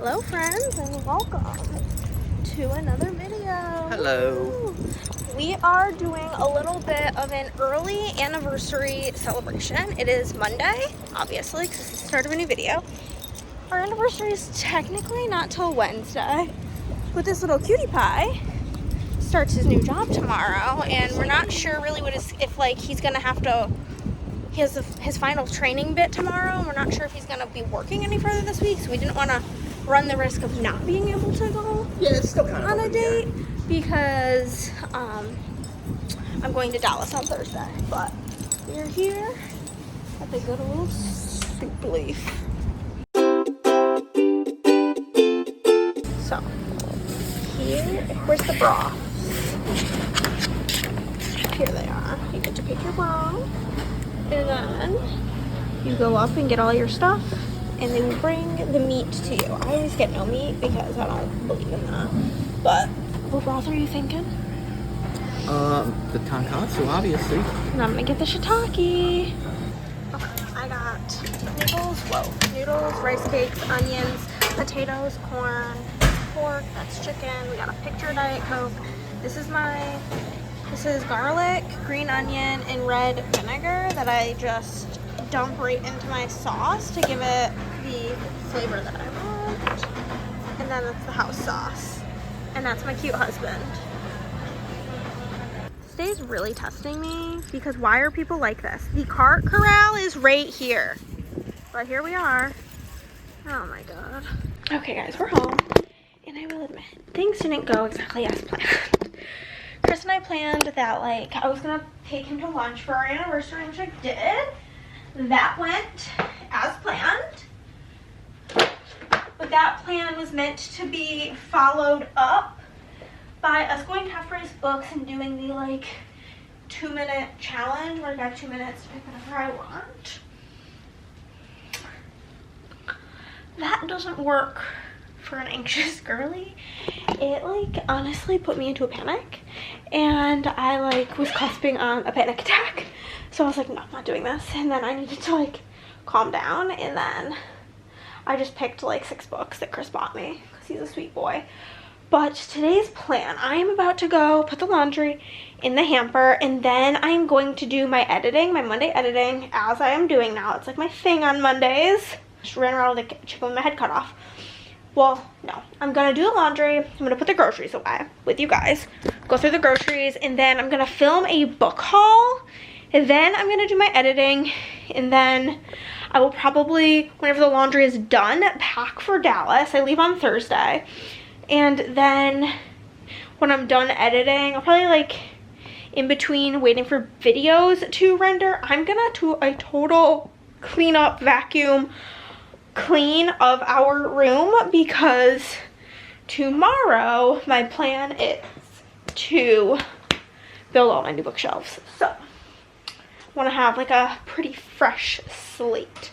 Hello friends and welcome to another video. Hello. We are doing a little bit of an early anniversary celebration. It is Monday, obviously, because it's the start of a new video. Our anniversary is technically not till Wednesday, but this little cutie pie starts his new job tomorrow, and we're not sure really what he's gonna have to. He has his final training bit tomorrow, and we're not sure if he's gonna be working any further this week, so we didn't want to run the risk of not being able to go it's still kind of on a date because I'm going to Dallas on Thursday. But we're here at the good old Soup Leaf. So where's the bra? Here they are. You get to pick your bra, and then you go up and get all your stuff, and they will bring the meat to you. I always get no meat because I don't believe in that. But what broth are you thinking? The tonkatsu, obviously. And I'm gonna get the shiitake. Okay, I got noodles, rice cakes, onions, potatoes, corn, pork, that's chicken. We got a picture Diet Coke. This is garlic, green onion, and red vinegar that I just dump right into my sauce to give it the flavor that I want. And then that's the house sauce. And that's my cute husband. This day is really testing me because why are people like this? The cart corral is right here. But here we are. Oh my god. Okay guys, we're home. And I will admit, things didn't go exactly as planned. Chris and I planned that I was gonna take him to lunch for our anniversary, which I did. That went as planned. But that plan was meant to be followed up by us going to Half-Price Books and doing the 2-minute challenge where I got 2 minutes to pick whatever I want. That doesn't work for an anxious girly. It honestly put me into a panic, and I was cusping on a panic attack. So I was like, no, I'm not doing this. And then I needed to calm down, and then I just picked 6 books that Chris bought me because he's a sweet boy. But today's plan, I am about to go put the laundry in the hamper, and then I'm going to do my editing, my Monday editing, as I am doing now. It's my thing on Mondays. Just ran around with a chip with my head cut off. Well, no, I'm gonna do the laundry. I'm gonna put the groceries away with you guys, go through the groceries, and then I'm gonna film a book haul, and then I'm gonna do my editing, and then I will probably, whenever the laundry is done, pack for Dallas. I leave on Thursday, and then when I'm done editing, I'll probably in between waiting for videos to render, I'm gonna do a total clean up, vacuum clean of our room, because tomorrow my plan is to build all my new bookshelves. So I want to have a pretty fresh slate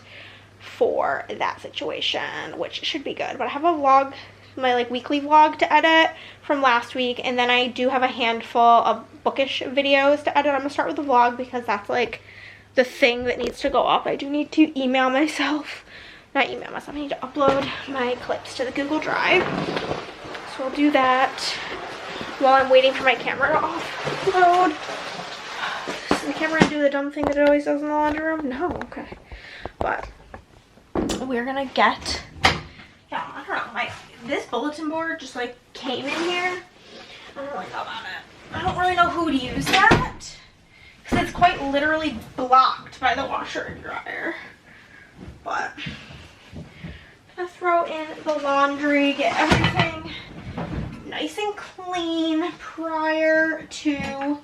for that situation, which should be good. But I have a vlog, my weekly vlog to edit from last week, and then I do have a handful of bookish videos to edit. I'm gonna start with the vlog because that's the thing that needs to go up. I do need to I need to upload my clips to the Google Drive. So I'll do that while I'm waiting for my camera to offload. Does the camera do the dumb thing that it always does in the laundry room? No, okay. But we're gonna get, I don't know, this bulletin board just came in here. I don't really know about it. I don't really know who to use that, because it's quite literally blocked by the washer and dryer. But I'm gonna throw in the laundry, get everything nice and clean prior to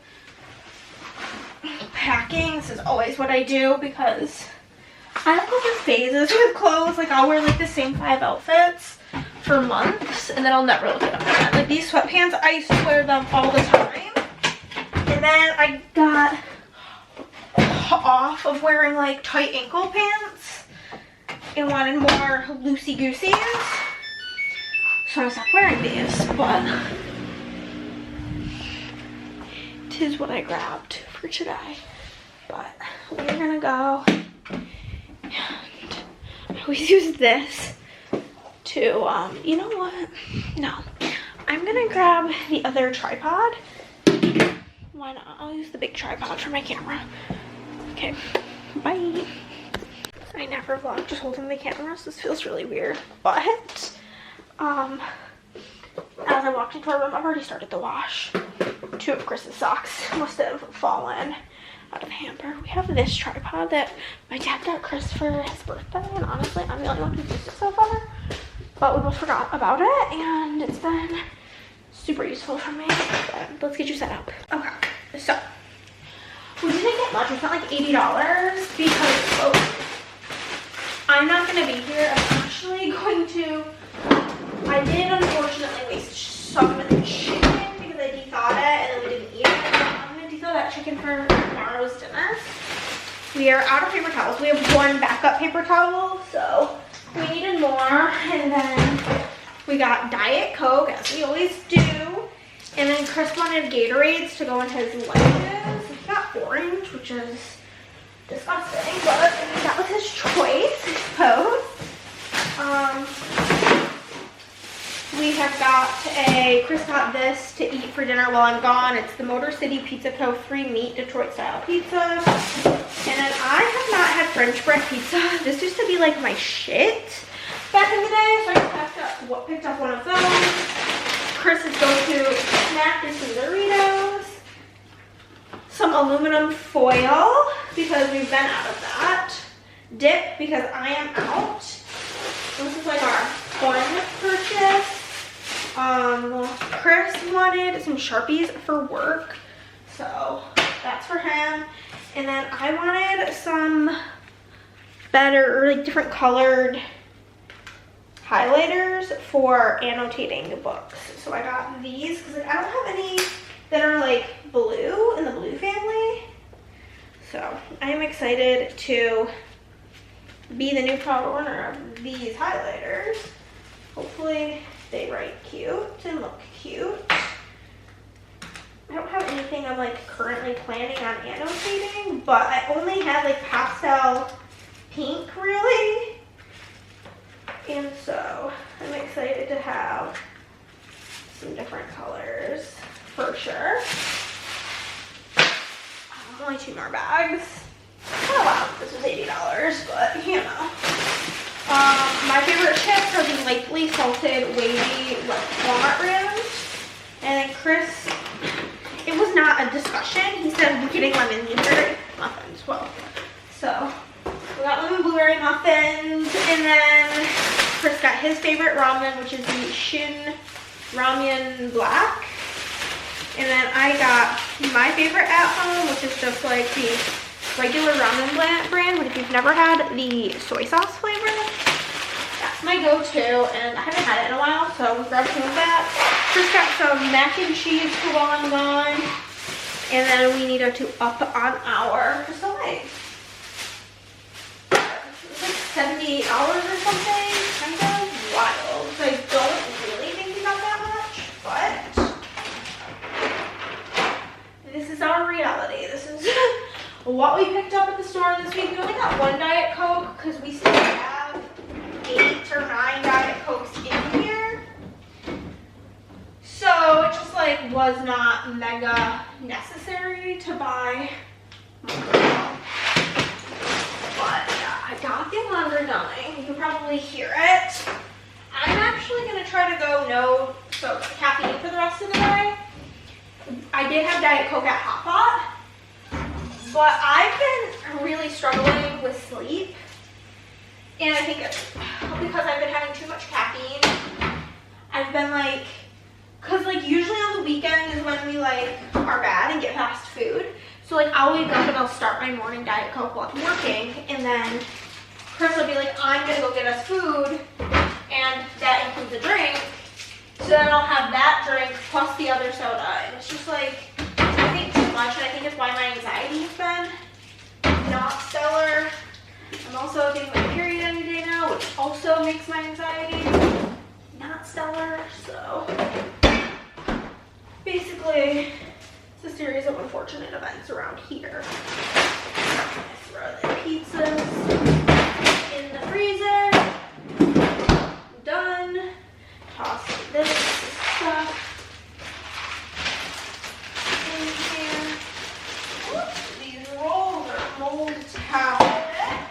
packing. This is always what I do because I go through phases with clothes. I'll wear the same 5 outfits for months, and then I'll never look at them again. These sweatpants, I used to wear them all the time, and then I got off of wearing tight ankle pants and wanted more loosey-gooseys, so I stopped wearing these. But 'tis what I grabbed for today. But we're gonna go, and I always use this to, you know what? No. I'm gonna grab the other tripod. Why not? I'll use the big tripod for my camera. Okay, bye. I never vlog just holding the camera, so this feels really weird. But, as I walked into our room, I've already started the wash. 2 of Chris's socks must have fallen out of the hamper. We have this tripod that my dad got Chris for his birthday, and honestly, I'm the only one who's used it so far. But we both forgot about it, and it's been super useful for me. But let's get you set up. Okay, so we didn't get much. We spent like $80 because I'm not gonna be here. I'm actually going to. I did unfortunately waste some chicken because I de-thawed it and then we didn't eat it. I'm gonna de-thaw that chicken for tomorrow's dinner. We are out of paper towels. We have 1 backup paper towel, so we needed more. And then we got Diet Coke, as we always do. And then Chris wanted Gatorades to go in his lunches. He got orange, which is disgusting, but I mean, that was his choice, I suppose. We have got Chris got this to eat for dinner while I'm gone. It's the Motor City Pizza Co. 3 meat Detroit style pizza. And then I have not had French bread pizza. This used to be like my shit back in the day, so I picked up one of those. Chris's go-to snack is some Doritos. Some aluminum foil because we've been out of that. Dip because I am out. This is like our one purchase. Chris wanted some Sharpies for work, so that's for him. And then I wanted some better, or like different colored highlighters for annotating books. So I got these because like, I don't have any that are like blue in the blue family. So I am excited to be the new proud owner of these highlighters. Hopefully they write cute and look cute. I don't have anything I'm like currently planning on annotating, but I only had like pastel pink really. And so I'm excited to have some different colors for sure. Only 2 more bags. Oh wow, this was $80, but you know. My favorite chips are the lightly salted wavy walnut rims. And then Chris, it was not a discussion. He said we're getting lemon blueberry muffins. Well, so we got lemon blueberry muffins, and then Chris got his favorite ramen, which is the Shin Ramen Black. And then I got my favorite at home, which is just like the regular ramen brand, but if you've never had the soy sauce flavor, that's my go-to, and I haven't had it in a while, so we grabbed some of that. Chris got some mac and cheese for while I'm gone, and then we needed to up on our facility. It was like $78 or something, kind of wild. So I don't really think we got that much, but this is our reality. This is what we picked up at the store this week. We only got 1 Diet Coke because we still have 8 or 9 Diet Cokes in here. So it just like was not mega necessary to buy more. But yeah, I got the Umbrtone. You can probably hear it. I'm actually gonna try to go no caffeine for the rest of the day. I did have Diet Coke at Hot Pot, but I've been really struggling with sleep, and I think it's because I've been having too much caffeine. I've been like, cause like usually on the weekend is when we like are bad and get fast food. So like I'll wake up and I'll start my morning Diet Coke while I'm working, and then Chris will be like, I'm gonna go get us food, and that includes a drink. So then I'll have that drink plus the other soda, and it's just like, I think too much, and I think it's why my anxiety's been not stellar. I'm also getting my period any day now, which also makes my anxiety not stellar. So basically, it's a series of unfortunate events around here. I throw the pizzas in the freezer. Done. old tablet.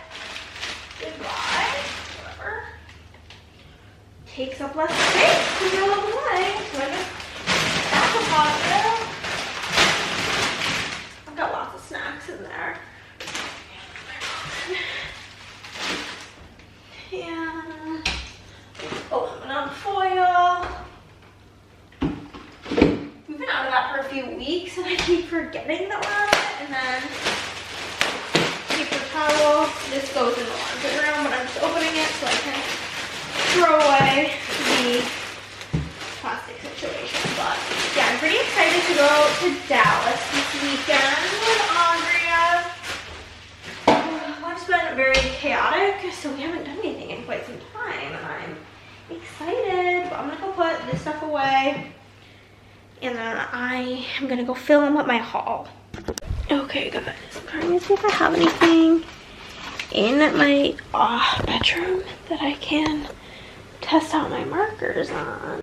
Goodbye. Whatever. Takes up less space to go away. So I just stack a pot. I've got lots of snacks in there. And aluminum foil. We've been out of that for a few weeks and I keep forgetting that we're out of it. And then paper towel. This goes in the laundry room, but I'm just opening it so I can throw away the plastic situation. But yeah, I'm pretty excited to go to Dallas this weekend with Andrea. Life's been very chaotic, so we haven't done anything in quite some time, and I'm excited. But I'm gonna go put this stuff away, and then I am gonna go film my haul. Okay, guys, I'm trying to see if I have anything in my bedroom that I can test out my markers on.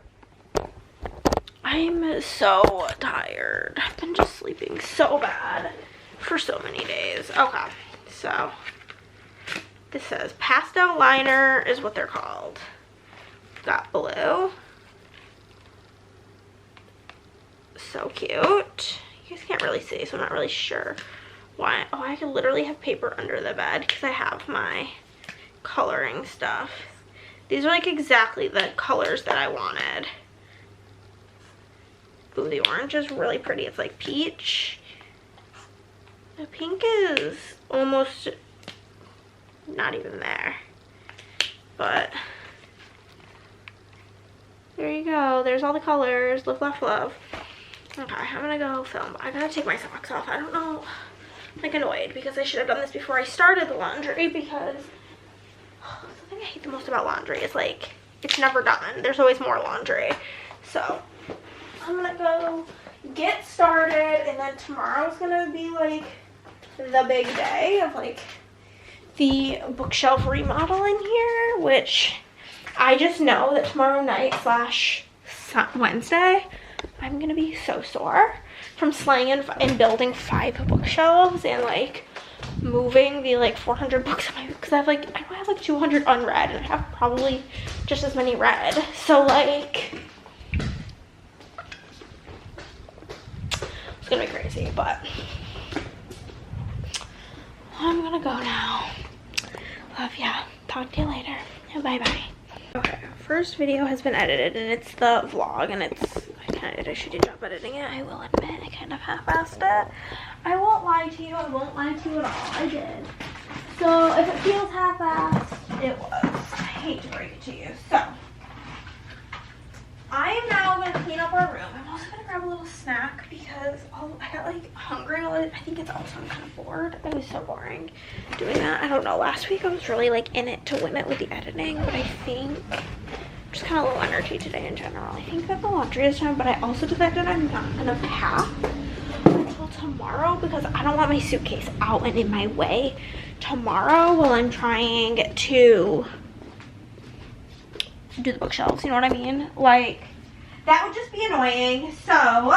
I'm so tired. I've been just sleeping so bad for so many days. Okay, so this says pastel liner is what they're called. Got blue. So cute. You guys can't really see, so I'm not really sure why. Oh, I can literally have paper under the bed because I have my coloring stuff. These are like exactly the colors that I wanted. Ooh, the orange is really pretty. It's like peach. The pink is almost not even there. But there you go. There's all the colors. Live, laugh, love. Okay, I'm gonna go film. I gotta take my socks off. I don't know. I'm like annoyed because I should have done this before I started the laundry because the thing I hate the most about laundry is like it's never done. There's always more laundry. So I'm gonna go get started, and then tomorrow's gonna be like the big day of like the bookshelf remodel in here, which I just know that tomorrow night / Wednesday I'm gonna be so sore from slaying and building 5 bookshelves and like moving the like 400 books in my, because I know I have like 200 unread and I have probably just as many read, so like it's gonna be crazy. But I'm gonna go now. Love ya. Talk to you later. Bye bye. Okay, first video has been edited and it's the vlog, and I kind of did a shitty job editing it. I will admit, I kind of half-assed it. I won't lie to you. I won't lie to you at all. I did. So if it feels half-assed, it was. I hate to break it to you. So I am now going to clean up our room. I'm also going to grab a little snack because I got like hungry. I think it's also I'm kind of bored. It was so boring doing that. I don't know. Last week I was really like in it to win it with the editing, but I think I'm just kind of low energy today in general. I think that the laundry is done, but I also decided I'm not going to pack until tomorrow because I don't want my suitcase out and in my way tomorrow while I'm trying to do the bookshelves, you know what I mean? Like, that would just be annoying, so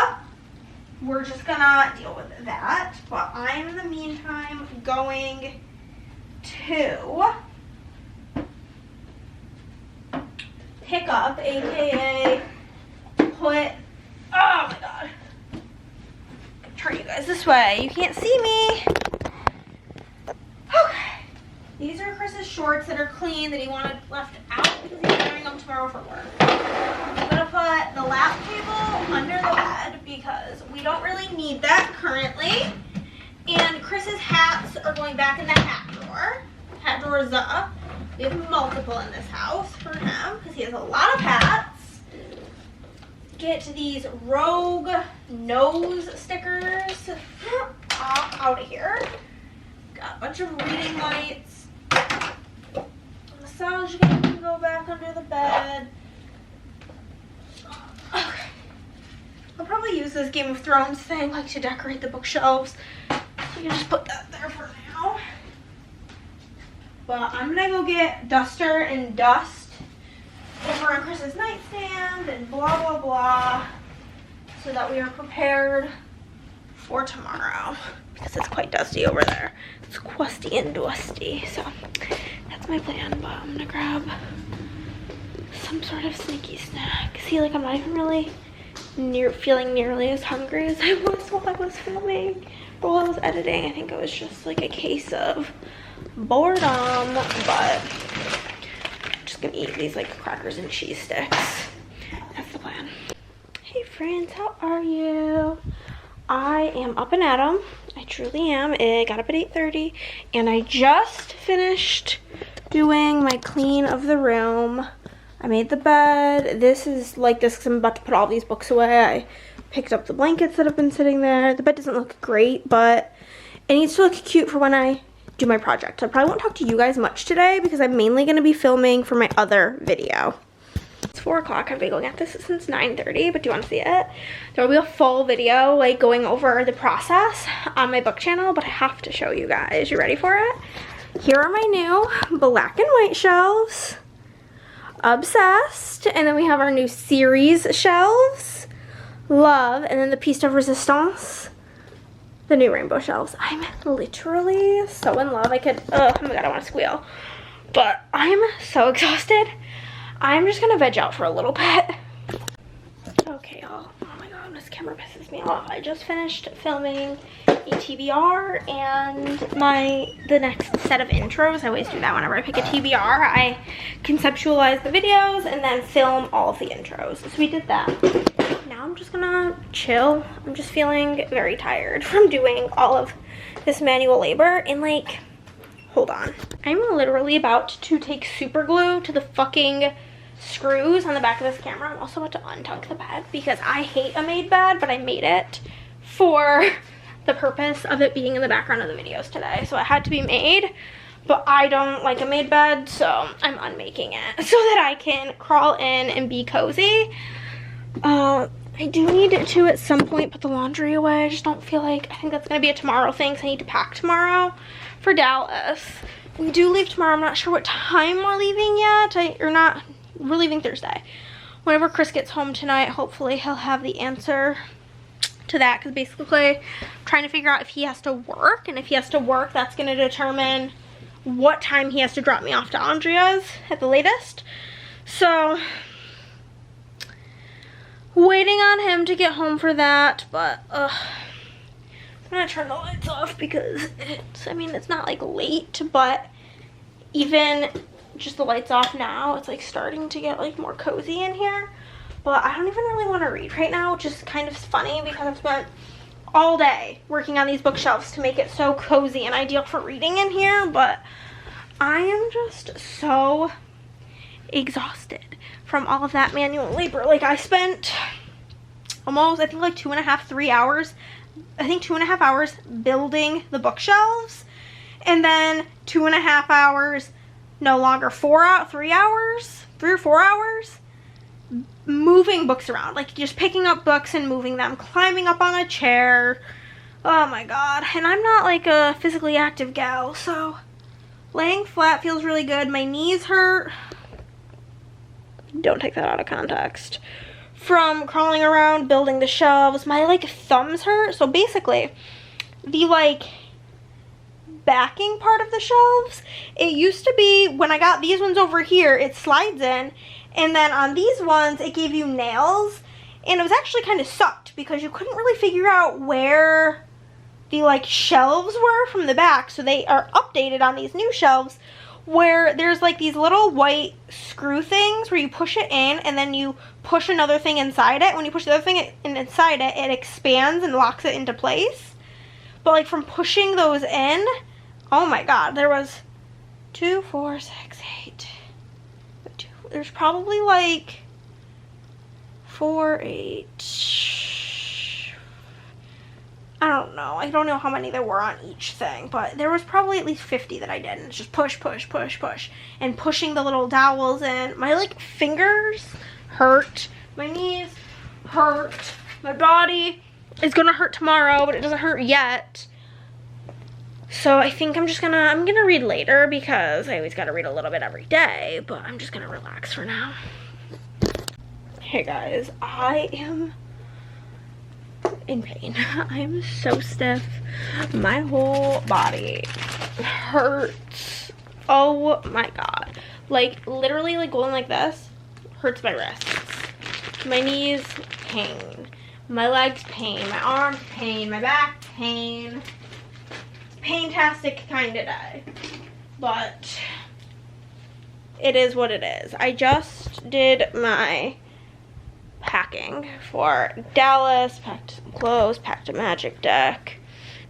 we're just gonna deal with that. But I'm in the meantime going to pick up, aka put, oh my god, I'm turn you guys this way, you can't see me. Okay, these are Chris's shorts that are clean that he wanted left out because he's wearing them tomorrow for work. I'm gonna put the lap table under the bed because we don't really need that currently. And Chris's hats are going back in the hat drawer. Hat drawer is up. We have multiple in this house for him because he has a lot of hats. Get these Rogue nose stickers out of here. Got a bunch of reading lights. Massage game can go back under the bed. Okay. I'll probably use this Game of Thrones thing like to decorate the bookshelves. So you can just put that there for now. But I'm gonna go get duster and dust over on Chris's nightstand and blah blah blah so that we are prepared for tomorrow. because it's quite dusty over there. It's crusty and dusty, so that's my plan. But I'm gonna grab some sort of sneaky snack. See, like, I'm not even really feeling nearly as hungry as I was while I was filming or while I was editing. I think it was just like a case of boredom, but I'm just gonna eat these like crackers and cheese sticks. That's the plan. Hey friends, how are you? I am up and at 'em. I truly am. I got up at 8:30 and I just finished doing my clean of the room. I made the bed. This is like this because I'm about to put all these books away. I picked up the blankets that have been sitting there. The bed doesn't look great, but it needs to look cute for when I do my project. I probably won't talk to you guys much today because I'm mainly going to be filming for my other video. It's 4 o'clock. I've been going at this since 9:30, but do you want to see it? There will be a full video like going over the process on my book channel, but I have to show you guys. You ready for it? Here are my new black and white shelves. Obsessed. And then we have our new series shelves. Love. And then the piece de resistance. The new rainbow shelves. I'm literally so in love. I could, oh my god, I want to squeal. But I'm so exhausted. I'm just gonna veg out for a little bit. Okay, y'all. Oh my god, this camera pisses me off. I just finished filming a TBR and the next set of intros. I always do that whenever I pick a TBR. I conceptualize the videos and then film all of the intros. So we did that. Now I'm just gonna chill. I'm just feeling very tired from doing all of this manual labor and like, hold on. I'm literally about to take super glue to the fucking screws on the back of this camera. I'm also about to untuck the bed because I hate a made bed, but I made it for the purpose of it being in the background of the videos today. So it had to be made, but I don't like a made bed, so I'm unmaking it so that I can crawl in and be cozy. I do need to at some point put the laundry away. I just don't feel like, I think that's gonna be a tomorrow thing because I need to pack tomorrow for Dallas. We do leave tomorrow. I'm not sure what time we're leaving yet. We're leaving Thursday. Whenever Chris gets home tonight, hopefully he'll have the answer to that, because basically I'm trying to figure out if he has to work, and if he has to work, that's going to determine what time he has to drop me off to Andrea's at the latest. So waiting on him to get home for that, but I'm gonna turn the lights off because it's not like late, but even just the lights off now, it's like starting to get like more cozy in here. But I don't even really want to read right now, which is kind of funny because I've spent all day working on these bookshelves to make it so cozy and ideal for reading in here, but I am just so exhausted from all of that manual labor. Like, I spent almost, I think like 3 hours, 2.5 hours building the bookshelves, and then 2.5 hours, no longer 3 or 4 hours moving books around, like just picking up books and moving them, climbing up on a chair. Oh my god. And I'm not like a physically active gal, so laying flat feels really good. My knees hurt. Don't take that out of context. From crawling around building the shelves, my like thumbs hurt. So basically the like backing part of the shelves, it used to be, when I got these ones over here, it slides in, and then on these ones it gave you nails, and it was actually kind of sucked because you couldn't really figure out where the like shelves were from the back. So they are updated on these new shelves where there's like these little white screw things where you push it in and then you push another thing inside it. When you push the other thing inside it, it expands and locks it into place. But like from pushing those in, oh my god, there was 2, 4, 6, 8. There's probably like 4, 8. I don't know. I don't know how many there were on each thing, but there was probably at least 50 that I did. And it's just push, push, push, push. And pushing the little dowels in. My like fingers hurt. My knees hurt. My body is gonna hurt tomorrow, but it doesn't hurt yet. So I think I'm gonna read later because I always gotta read a little bit every day, but I'm just gonna relax for now. Hey guys, I am in pain. I'm so stiff. My whole body hurts. Oh my god. Like literally like going like this hurts my wrists. My knees pain. My legs pain. My arms pain. My back pain. Paintastic kind of day. But it is what it is. I just did my packing for Dallas, packed some clothes, packed a magic deck.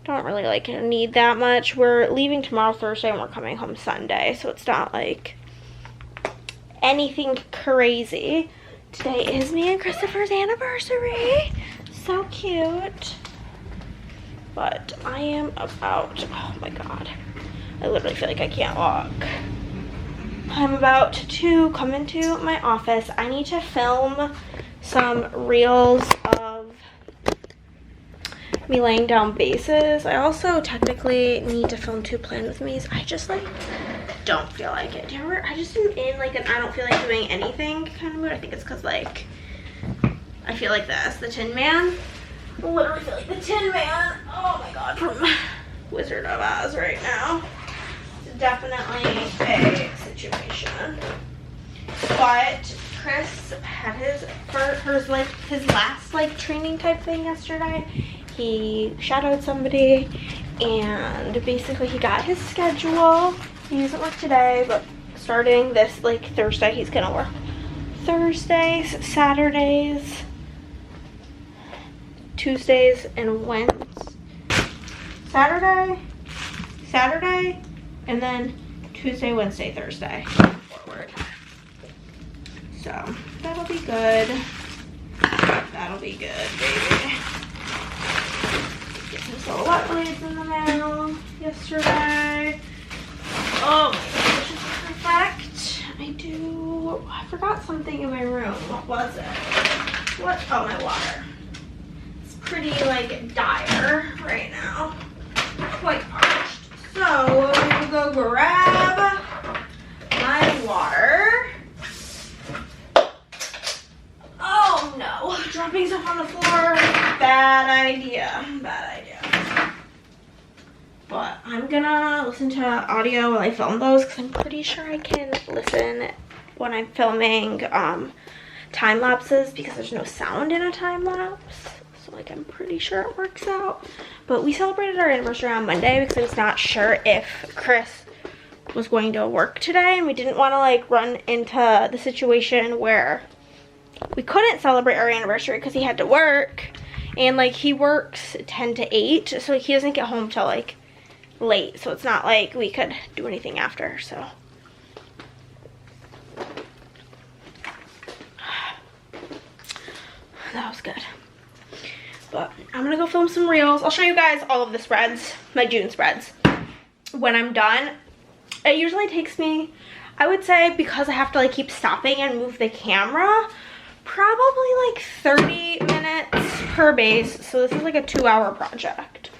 Don't really like need that much. We're leaving tomorrow Thursday and we're coming home Sunday, so it's not like anything crazy. Today is me and Christopher's anniversary. So cute. But I am about, oh my god, I literally feel like I can't walk. I'm about to come into my office. I need to film some reels of me laying down bases. I also technically need to film 2 plan with me's. I just like don't feel like it. Do you remember? I just am in like an I don't feel like doing anything kind of mood. I think it's because like I feel like this, the Tin Man. I literally feel like the Tin Man. Oh my god, from Wizard of Oz right now. It's definitely a situation. But Chris had his last like training type thing yesterday. He shadowed somebody and basically he got his schedule. He doesn't work today, but starting this like Thursday, he's gonna work Thursdays, Saturdays, Tuesdays, and Wednesdays. Saturday, and then Tuesday, Wednesday, Thursday forward. So that'll be good. That'll be good, baby. Get some silhouette blades in the mail yesterday. Oh my gosh, it's perfect. I forgot something in my room. What was it? What? Oh, my water. It's pretty like dire right now. Quite parched. So I'm gonna go grab my water. Oh no, dropping stuff on the floor. Bad idea. Bad idea. But I'm gonna listen to audio while I film those because I'm pretty sure I can listen when I'm filming time lapses because there's no sound in a time lapse. So like I'm pretty sure it works out. But we celebrated our anniversary on Monday because I was not sure if Chris was going to work today and we didn't want to like run into the situation where we couldn't celebrate our anniversary because he had to work and like he works 10 to 8 so he doesn't get home till like late, so it's not like we could do anything after. So that was good. But I'm gonna go film some reels. I'll show you guys all of the spreads, my June spreads, when I'm done. It usually takes me, I would say, because I have to like keep stopping and move the camera, probably like 30 minutes per base. So this is like a 2-hour project.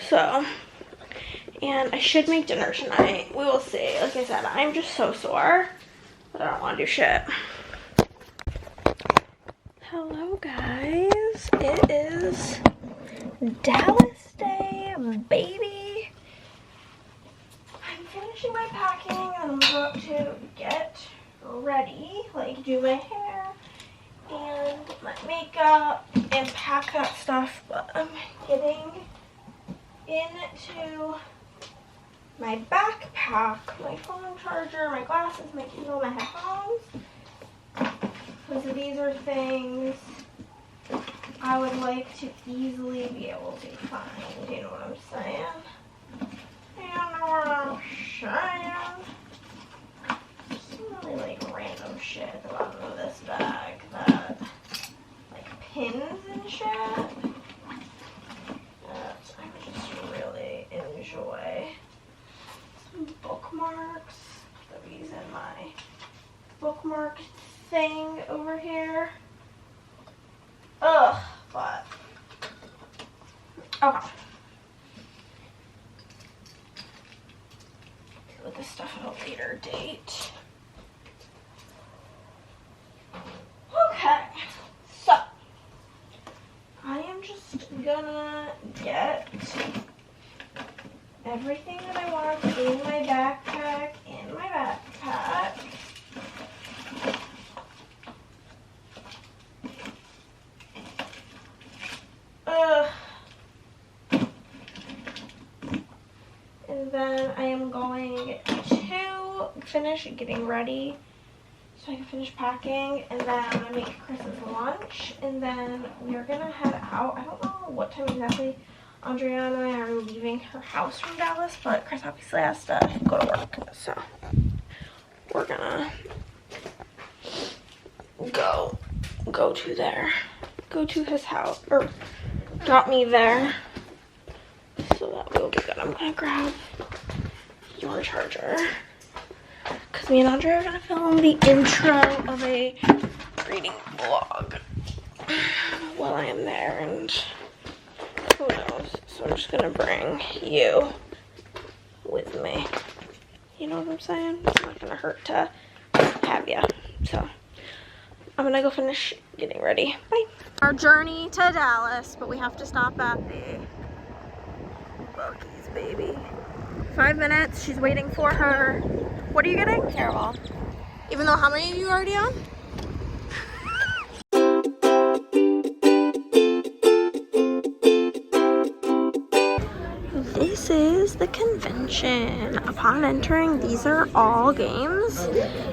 So, and I should make dinner tonight. We will see. Like I said, I'm just so sore that I don't want to do shit. Hello guys. It is Dallas Day, baby. I'm finishing my packing and I'm about to get ready, like do my hair and my makeup and pack that stuff, but I'm getting into my backpack, my phone charger, my glasses, my Kindle, my headphones, because these are things I would like to easily be able to find, you know what I'm saying? You know what I'm saying? Some really like random shit at the bottom of this bag that, like pins and shit. I just really enjoy. Some bookmarks. Put these in my bookmark thing over here. Ugh, but okay. Deal with this stuff at a later date. Okay, so I am everything that I want in my backpack, And then I am going to finish getting ready so I can finish packing, and then I'm gonna make Chris's lunch, and then we're gonna head out. I don't know what time exactly Andrea and I are leaving her house from Dallas, but Chris obviously has to go to work, so we're gonna go to his house, or drop me there, so that will be good. I'm gonna grab your charger, because me and Andrea are gonna film the intro of a reading vlog while I am there, and who knows, so I'm just gonna bring you with me. You know what I'm saying? It's not gonna hurt to have you. So I'm gonna go finish getting ready. Bye. Our journey to Dallas, but we have to stop at the Buc-ee's, baby. 5 minutes. She's waiting for her. What are you getting? Terrible. Even though how many of you are already on? This is the convention. Upon entering, these are all games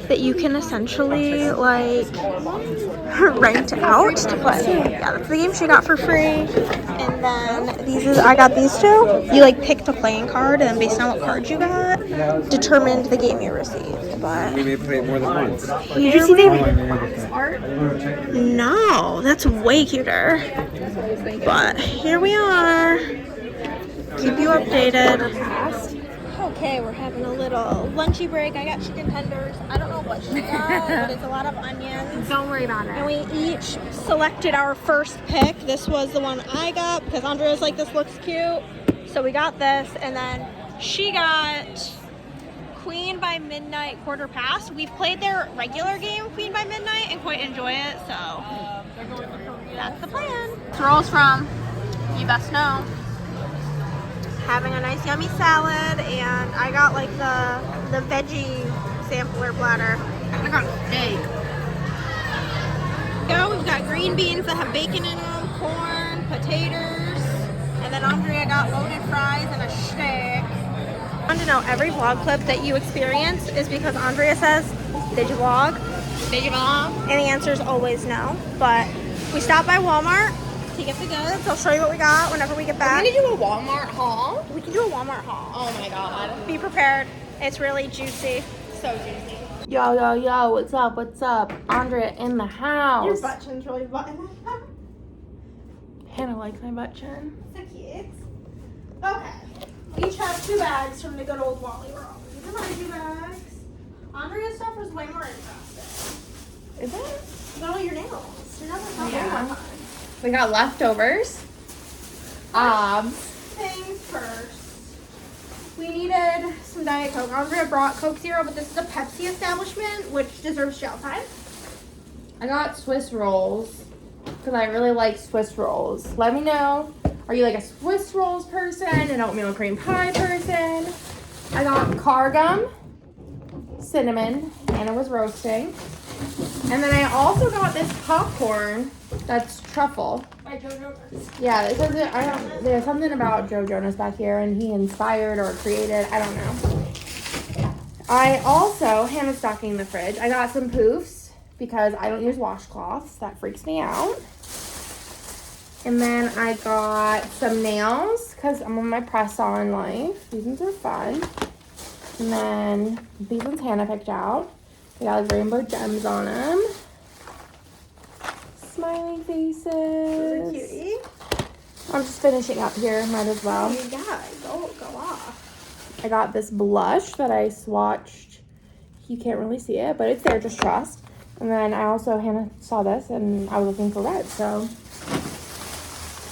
that you can essentially like rent out to play. Yeah, that's the game she got for free. And then I got these two. You like picked a playing card, and then based on what card you got, determined the game you received. But We may play it more than once. did you see the art? No, that's way cuter. But here we are. Keep you updated. Okay, we're having a little lunchy break. I got chicken tenders. I don't know what she got, but it's a lot of onions. Don't worry about it. And we each selected our first pick. This was the one I got because Andrea's like, this looks cute. So we got this, and then she got Queen by Midnight Quarter Past. We've played their regular game, Queen by Midnight, and quite enjoy it, so that's the plan. Rolls from You Best Know. Having a nice yummy salad, and I got like the veggie sampler platter. I got a steak. We've got green beans that have bacon in them, corn, potatoes, and then Andrea got loaded fries and a steak. I want to know, every vlog clip that you experience is because Andrea says, did you vlog? Did you vlog? And the answer is always no. But we stopped by Walmart to get the goods. I'll show you what we got whenever we get back. Can we do a Walmart haul? We can do a Walmart haul. Oh my god. Be prepared. It's really juicy. So juicy. Yo, what's up? What's up? Andrea in the house. Your butt chin's really button. Hannah likes my butt chin. So cute. Okay. We each have 2 bags from the good old Wally World. These are my 2 bags. Andrea's stuff was way more interesting. Is it? You got all your nails. You're never talking Yeah. about We got leftovers. Things first. We needed some Diet Coke. Andrea brought Coke Zero, but this is a Pepsi establishment, which deserves shout time. I got Swiss rolls because I really like Swiss rolls. Let me know. Are you like a Swiss rolls person, an oatmeal cream pie person? I got car gum, cinnamon, and it was roasting. And then I also got this popcorn that's truffle. By Joe Jonas. Yeah, it says it. There's something about Joe Jonas back here, and he inspired or created. I don't know. I also Hannah's stocking the fridge. I got some poofs because I don't use washcloths. That freaks me out. And then I got some nails because I'm on my press-on life. These ones are fun. And then these ones Hannah picked out. They got like rainbow gems on them. Smiley faces. Those are cutie. I'm just finishing up here. Might as well. Oh, yeah, go off. I got this blush that I swatched. You can't really see it, but it's there. Just trust. And then I also, Hannah saw this, and I was looking for red, so.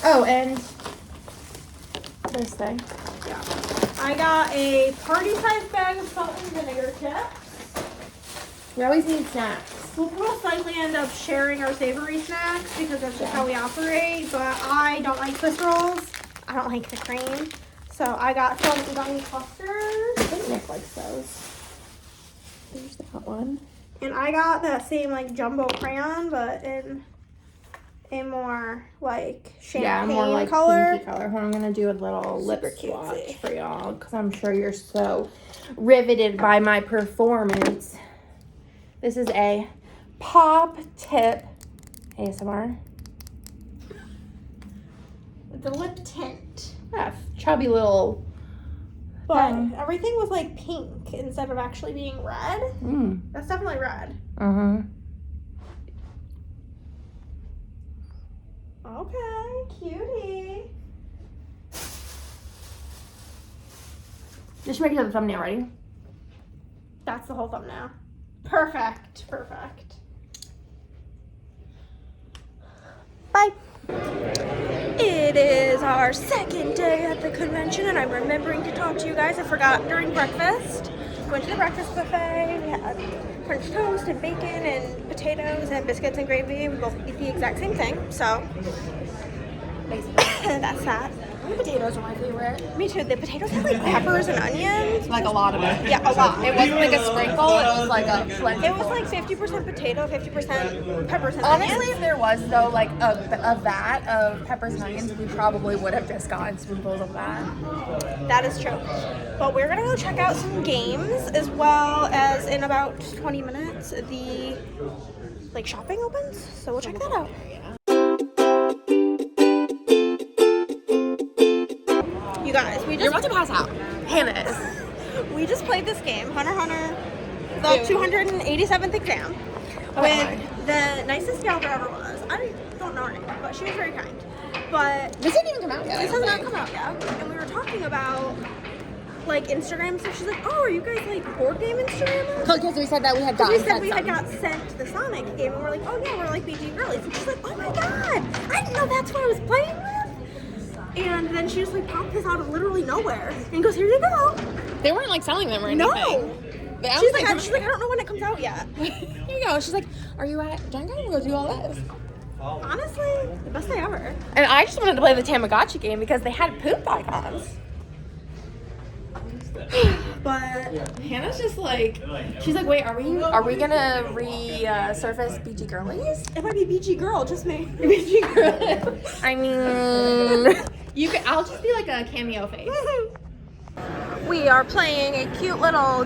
Oh, and this thing. Yeah. I got a party-sized bag of salt and vinegar chips. We always need snacks. We'll most likely end up sharing our savory snacks because that's just how we operate, but I don't like Swiss rolls. I don't like the cream. So I got some gummy clusters. I think Nick likes those. There's that one. And I got that same like jumbo crayon, but in a more like champagne more like color. pinky color. I'm gonna do a little lip Super swatch cutesy. for y'all because I'm sure you're so riveted by my performance. This is a pop tip ASMR. It's a lip tint. Yeah, chubby little. But everything was like pink instead of actually being red. That's definitely red. Okay, cutie. Just make sure the thumbnail ready. That's the whole thumbnail. Perfect. Bye. It is our second day at the convention, and I'm remembering to talk to you guys. I forgot during breakfast. Went to the breakfast buffet. We had French toast and bacon and potatoes and biscuits and gravy. We both eat the exact same thing, so basically that's that. Potatoes are my favorite. Me too. The potatoes had like peppers and onions. Like a lot of it. Yeah, a lot. It wasn't like a sprinkle, it was like a plenty. It was like 50% potato, 50% peppers and Honestly, onions. if there was though like a vat of peppers and onions, we probably would have just gotten spoonfuls of that. That is true. But we're gonna go check out some games as well as in about 20 minutes the like shopping opens. So we'll check that out. You guys, You're about to pass out. Hannah is. We just played this game, Hunter x Hunter, the 287th exam, with the nicest gal there ever was. I don't know her name, but she was very kind. But This didn't even come out yet. this has not come out yet, and we were talking about like Instagram stuff. She's like, "Oh, are you guys like board game Instagrammers?" Because we said that we had We gotten said we had some. got sent the Sonic game, and we're like, "Oh yeah, we're like BG girlies." And she's like, "Oh my god, I didn't know that's what I was playing with." And then she just like popped this out of literally nowhere and goes, "Here you go." They weren't like selling them or anything. No. But I She's was like, I don't know when it comes out yet. here you go. She's like, are you at Jenga? We'll go do all this. Honestly, the best day ever. And I just wanted to play the Tamagotchi game because they had poop icons. But Hannah's just like, she's like, wait, are we gonna resurface BG Girlies? it might be BG girl, just me. BG girl. I mean, I'll just be like a cameo face. We are playing a cute little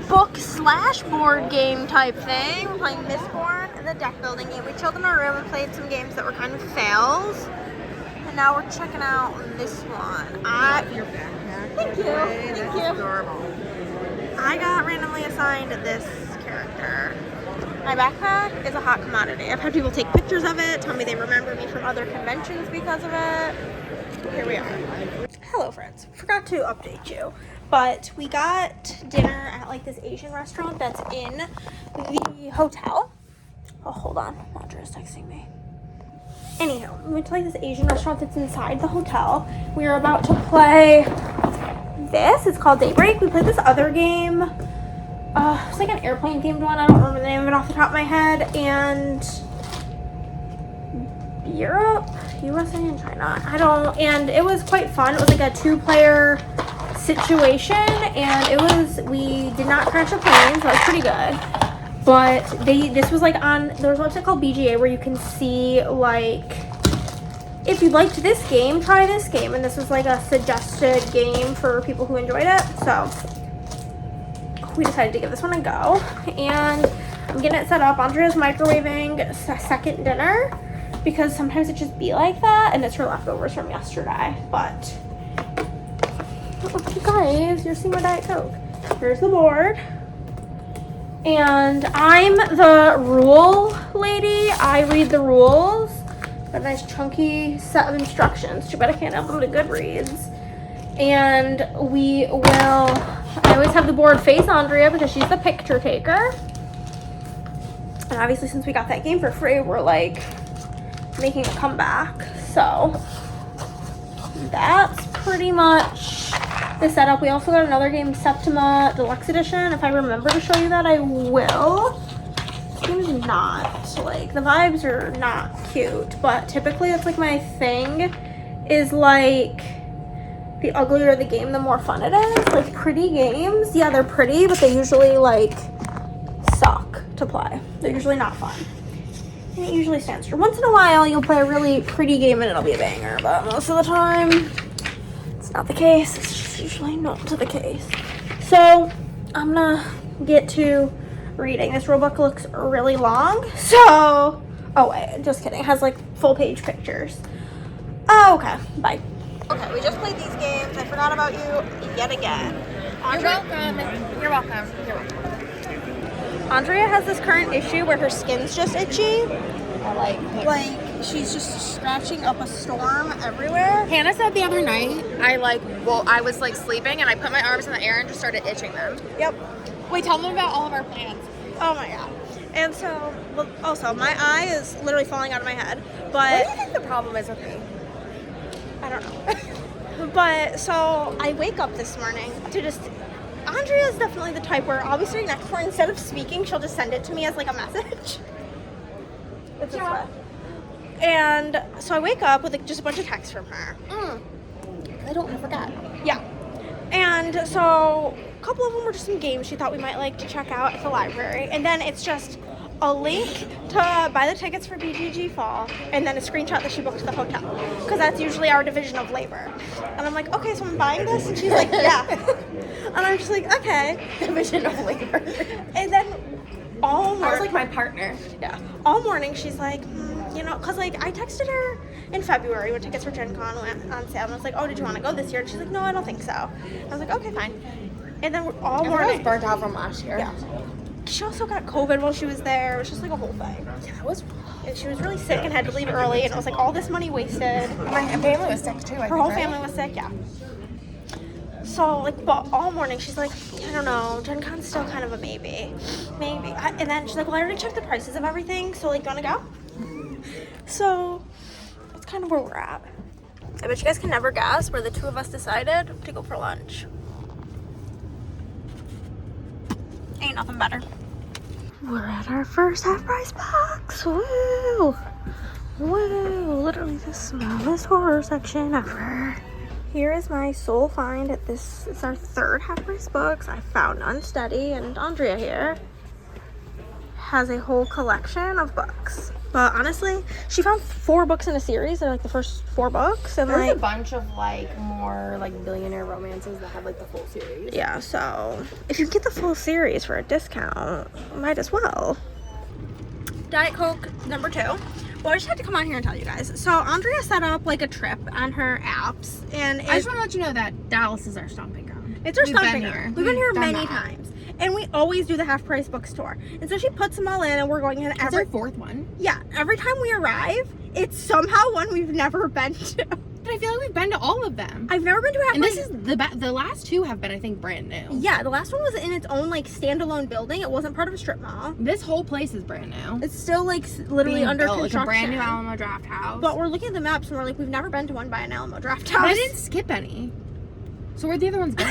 book/board game type thing. We're playing Mistborn, the deck building game. We chilled in our room and played some games that were kind of fails. And now we're checking out this one. Your backpack. Thank you. Adorable. I got randomly assigned this character. My backpack is a hot commodity. I've had people take pictures of it, tell me they remember me from other conventions because of it. Here we are. Hello friends. Forgot to update you, but we got dinner at like this Asian restaurant that's in the hotel. Oh, hold on. Roger is texting me. Anyhow, we went to like this Asian restaurant that's inside the hotel. We are about to play this. It's called Daybreak. We played this other game. It's like an airplane themed one. I don't remember the name of it off the top of my head. And Europe, USA, and China. And it was quite fun. It was like a 2-player situation, and we did not crash a plane, so it was pretty good. But this was like there's a website called BGA where you can see like, if you liked this game, try this game. And this was like a suggested game for people who enjoyed it. So we decided to give this one a go. And I'm getting it set up. Andrea's microwaving a second dinner because sometimes it just be like that. And it's her leftovers from yesterday. But, you guys, you're seeing my Diet Coke. Here's the board. And I'm the rule lady. I read the rules. Got a nice chunky set of instructions. Too bad I can't upload to Goodreads. And I always have the board face Andrea because she's the picture taker. And obviously since we got that game for free, we're like making a comeback. So that's pretty much the setup. We also got another game, Septima Deluxe Edition. If I remember to show you that, I will. This game's not, like, the vibes are not cute, but typically it's like my thing is like the uglier the game, the more fun it is. Like pretty games, yeah, they're pretty, but they usually like suck to play. They're usually not fun. And it usually stands true. Once in a while, you'll play a really pretty game and it'll be a banger, but most of the time, it's not the case. It's just usually not the case. So, I'm gonna get to reading. This rule book looks really long, so... Oh, wait, just kidding. It has, like, full-page pictures. Oh, okay. Bye. Okay, we just played these games. I forgot about you yet again. You're welcome. You're welcome. You're welcome. Andrea has this current issue where her skin's just itchy. Like She's just scratching up a storm everywhere. Hannah said the other night, I was like sleeping and I put my arms in the air and just started itching them. Yep. Wait, tell them about all of our plans. Oh my god. And so, well, also, my eye is literally falling out of my head. What But do you think the problem is with me? I don't know. But so I wake up this morning to just. Andrea is definitely the type where I'll be sitting next to her. Instead of speaking, she'll just send it to me as like a message. It's this way. And so I wake up with like just a bunch of texts from her. I don't forget. Yeah. And so a couple of them were just some games she thought we might like to check out at the library. And then it's just a link to buy the tickets for BGG Fall and then a screenshot that she booked the hotel. Because that's usually our division of labor. And I'm like, okay, so I'm buying this? And she's like, yeah. And I'm just like, okay. Division of labor. And then all morning. I was like my partner. Yeah. All morning she's like, you know, because like I texted her in February when tickets for Gen Con went on sale. And I was like, oh, did you want to go this year? And she's like, no, I don't think so. And I was like, okay, fine. And then all I morning. was burnt out from last year. Yeah. She also got COVID while she was there. It was just like a whole thing. Yeah, that was. And she was really sick and had to leave early. And it was like all this money wasted. My family was sick too. Her whole family was sick, yeah. So, like, but all morning she's like, I don't know, Gen Con's still kind of a maybe. Maybe. And then she's like, well, I already checked the prices of everything, so, like, you want to go? So, that's kind of where we're at. I bet you guys can never guess where the two of us decided to go for lunch. Ain't nothing better. We're at our first half-price box. Woo! Woo! Literally the smallest horror section ever. Here is my sole find at this. It's our third half-price books. I found Unsteady, and Andrea here has a whole collection of books. But honestly, she found 4 books in a series. They're like the first 4 books, and There's like a bunch of like more like billionaire romances that have like the full series. yeah. So if you get the full series for a discount, might as well. Diet Coke number 2. Well, I just had to come on here and tell you guys. So Andrea set up like a trip on her apps, and I just want to let you know that Dallas is our stomping ground. it's our We've stomping been ground. here. We've been here Done many that. times, and we always do the half-price bookstore. And so she puts them all in, and we're going in It's our 4th one. yeah. Every time we arrive, it's somehow one we've never been to. But I feel like we've been to all of them. I've never been to a And half-price. this is the last 2 have been, I think, brand new. Yeah, the last one was in its own like standalone building. It wasn't part of a strip mall. This whole place is brand new. It's still like literally Being under built, construction. like a brand new Alamo Draft House. But we're looking at the maps and we're like, we've never been to one by an Alamo Draft House. But I didn't skip any. So where'd the other ones go?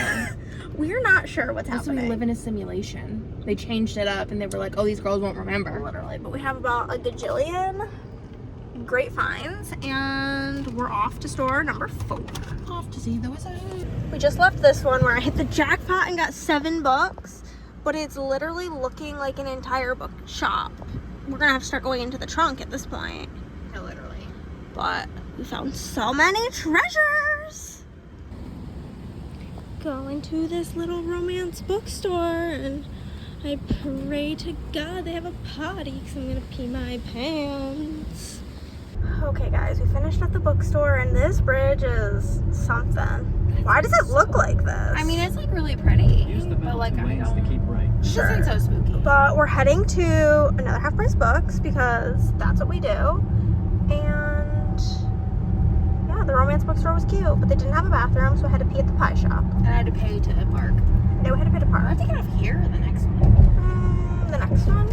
We're not sure what's Also, happening. we live in a simulation. They changed it up and they were like, oh, these girls won't remember. Literally, but we have about a gajillion great finds, and we're off to store number 4. Off to see the wizard. We just left this one where I hit the jackpot and got 7 books, but it's literally looking like an entire bookshop. We're gonna have to start going into the trunk at this point. No, literally. But we found so many treasures. Going to this little romance bookstore, and I pray to God they have a potty because I'm gonna pee my pants. Okay guys, we finished at the bookstore, and this bridge is something. Why does it look like this? I mean, it's like really pretty. Use the but like, I mountain ways to don't. keep right. This isn't so spooky. But we're heading to another half-price books because that's what we do. And yeah, the romance bookstore was cute, but they didn't have a bathroom, so I had to pee at the pie shop. And I had to pay to park. No, we had to pay to park. I have to get off here or the next one? The next one?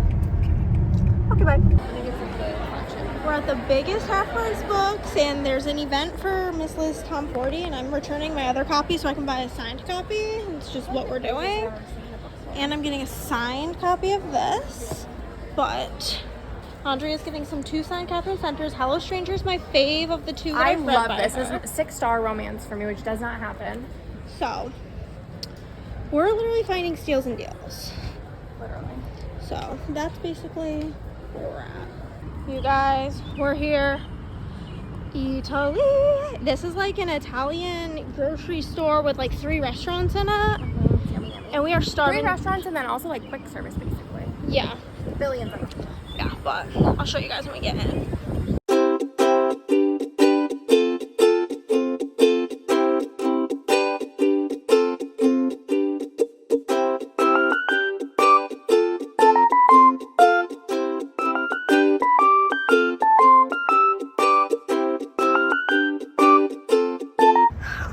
Okay, bye. I think it's like the collection. We're at the biggest half-price books, and there's an event for Miss Liz Tom 40, and I'm returning my other copy so I can buy a signed copy. It's just what we're doing. And I'm getting a signed copy of this, but Andrea's getting some Tucson Catherine Center's. Hello Stranger's my fave of the two that I I've read love by this. her. This is a 6-star romance for me, which does not happen. So, we're literally finding steals and deals. Literally. So, that's basically where we're at. You guys, we're here. Italy. This is like an Italian grocery store with like 3 restaurants in it. Yummy, yummy. And we are starving. 3 restaurants and then also like quick service, basically. Yeah. Billions of them. Yeah, but I'll show you guys when we get in.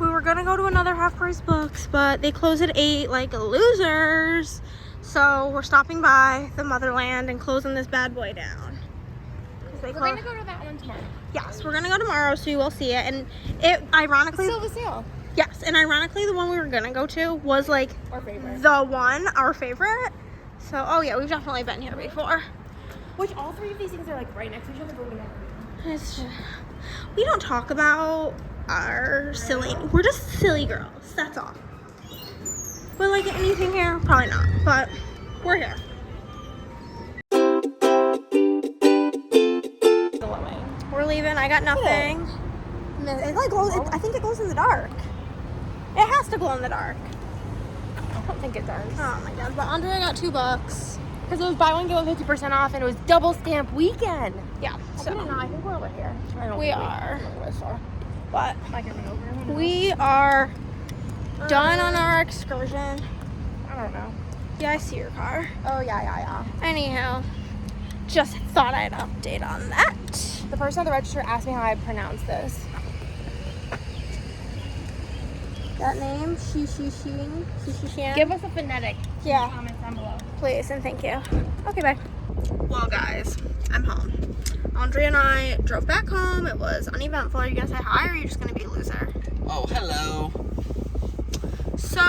We were gonna go to another half-price Books, but they close at 8 like losers. So we're stopping by the motherland and closing this bad boy down. We're gonna go to that one tomorrow. Yes, we're gonna go tomorrow, so you will see it. And it ironically, Still the sale. yes, and ironically, the one we were gonna go to was like Our favorite. the one, our favorite. So, oh yeah, we've definitely been here before. Which all 3 of these things are like right next to each other, but we don't. It's just, we don't talk about our silly. We're just silly girls. That's all. But like anything here, probably not. But we're here. We're leaving. I got nothing. It like glows. I think it glows in the dark. It has to glow in the dark. I don't think it does. Oh my god! But Andrea got $2. Because it was buy one get one 50% off, and it was double stamp weekend. Yeah. I So think we're over here. we are. But I can run over. we are done on our excursion. I don't know. Yeah, I see your car. Oh yeah. Anyhow, just thought I'd update on that. The person at the register asked me how I pronounce this. That name, Shishishin. Give us a phonetic. Yeah. In the comments down below. Please and thank you. Okay, bye. Well, guys, I'm home. Andrea and I drove back home. It was uneventful. Are you gonna say hi, or are you just gonna be a loser? Oh, hello. So,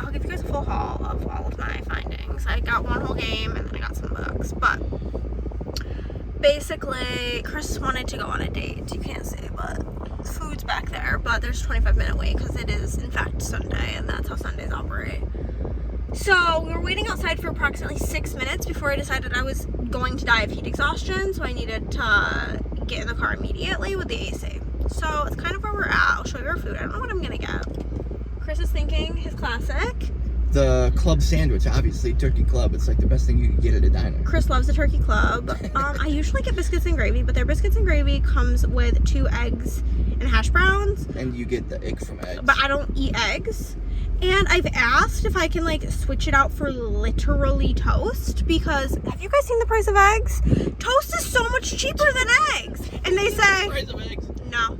I'll give you guys a full haul of all of my findings. I got one whole game and then I got some books, but basically, Chris wanted to go on a date. You can't see, but food's back there, but there's a 25-minute wait because it is, in fact, Sunday, and that's how Sundays operate. So, we were waiting outside for approximately 6 minutes before I decided I was going to die of heat exhaustion, so I needed to get in the car immediately with the AC. So, it's kind of where we're at. I'll show you our food. I don't know what I'm gonna get. Chris is thinking his classic. The club sandwich, obviously, turkey club. It's like the best thing you can get at a diner. Chris loves a turkey club. I usually get biscuits and gravy, but their biscuits and gravy comes with 2 eggs and hash browns. And you get the egg from eggs. But I don't eat eggs. And I've asked if I can like switch it out for literally toast, because have you guys seen the price of eggs? Toast is so much cheaper than eggs. And they say, Price of eggs. no.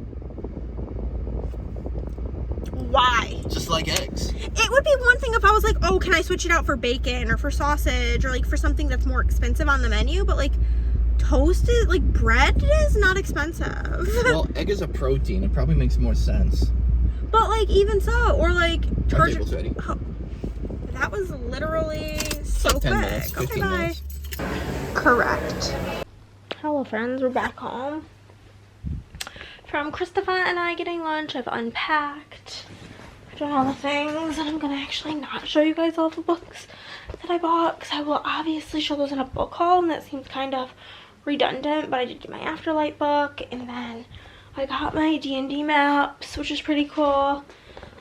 Why? Just like eggs. It would be one thing if I was like, oh, can I switch it out for bacon or for sausage or like for something that's more expensive on the menu, but like toast is, like bread is not expensive. Well, egg is a protein. It probably makes more sense. But like even so, or like Our table's ready. Oh, that was literally so Like 10 quick. minutes, 15 Okay, bye. minutes. Correct. Hello friends, we're back home. From Christopher and I getting lunch, I've unpacked. I've done all the things, and I'm gonna actually not show you guys all the books that I bought, because I will obviously show those in a book haul, and that seems kind of redundant, but I did get my Afterlight book, and then I got my D&D maps, which is pretty cool.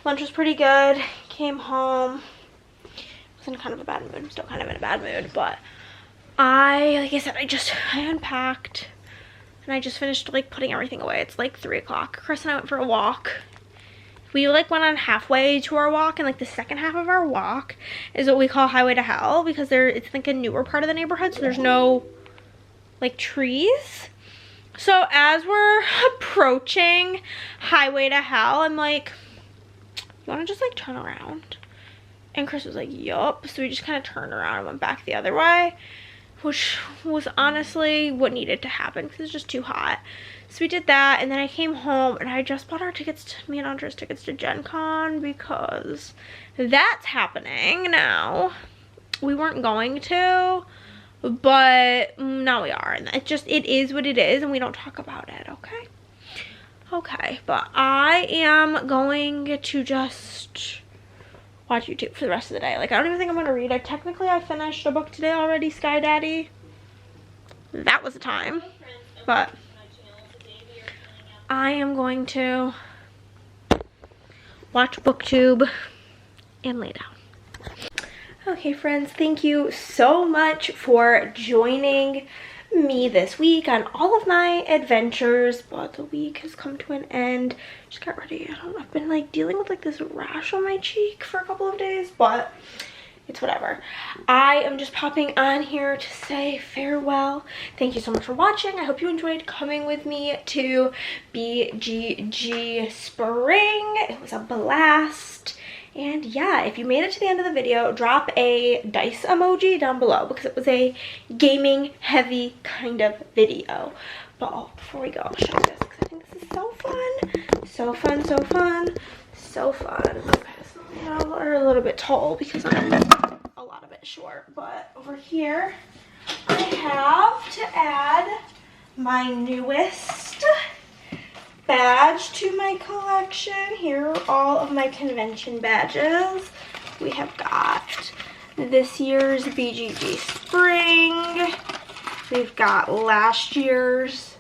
Lunch was pretty good. Came home. Was in kind of a bad mood. I'm still kind of in a bad mood, but like I said, I unpacked, and I just finished like putting everything away. It's like 3 o'clock. Chris and I went for a walk. We like went on halfway to our walk, and like the second half of our walk is what we call Highway to Hell, because it's like a newer part of the neighborhood, so there's no like trees. So as we're approaching Highway to Hell, I'm like, you want to just like turn around? And Chris was like, yup. So we just kind of turned around and went back the other way, which was honestly what needed to happen because it's just too hot. So we did that, and then I came home, and I just bought our tickets, me and Andrea's tickets to Gen Con, because that's happening now. We weren't going to, but now we are, and it is what it is, and we don't talk about it, okay? Okay, but I am going to just watch YouTube for the rest of the day. Like, I don't even think I'm gonna read. I finished a book today already, Sky Daddy. That was the time, but I am going to watch BookTube and lay down. Okay, friends, thank you so much for joining me this week on all of my adventures, but the week has come to an end. Just got ready. I don't know, I've been like dealing with like this rash on my cheek for a couple of days, but it's whatever. I am just popping on here to say farewell. Thank you so much for watching. I hope you enjoyed coming with me to BGG Spring. It was a blast. And yeah, if you made it to the end of the video, drop a dice emoji down below because it was a gaming heavy kind of video. But before we go, I'll show you this because I think this is so fun. So fun, so fun, so fun. Okay, so now we're a little bit tall because I'm a lot of it short. But over here, I have to add my newest badge to my collection. Here are all of my convention badges. We have got this year's BGG.Spring. We've got last year's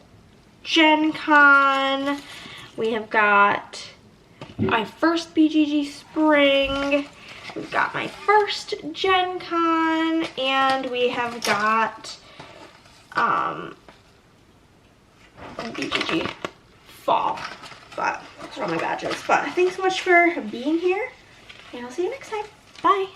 Gen Con. We have got my first BGG.Spring. We've got my first Gen Con, and we have got BGG Fall. But those are all my badges. But thanks so much for being here, and I'll see you next time. Bye.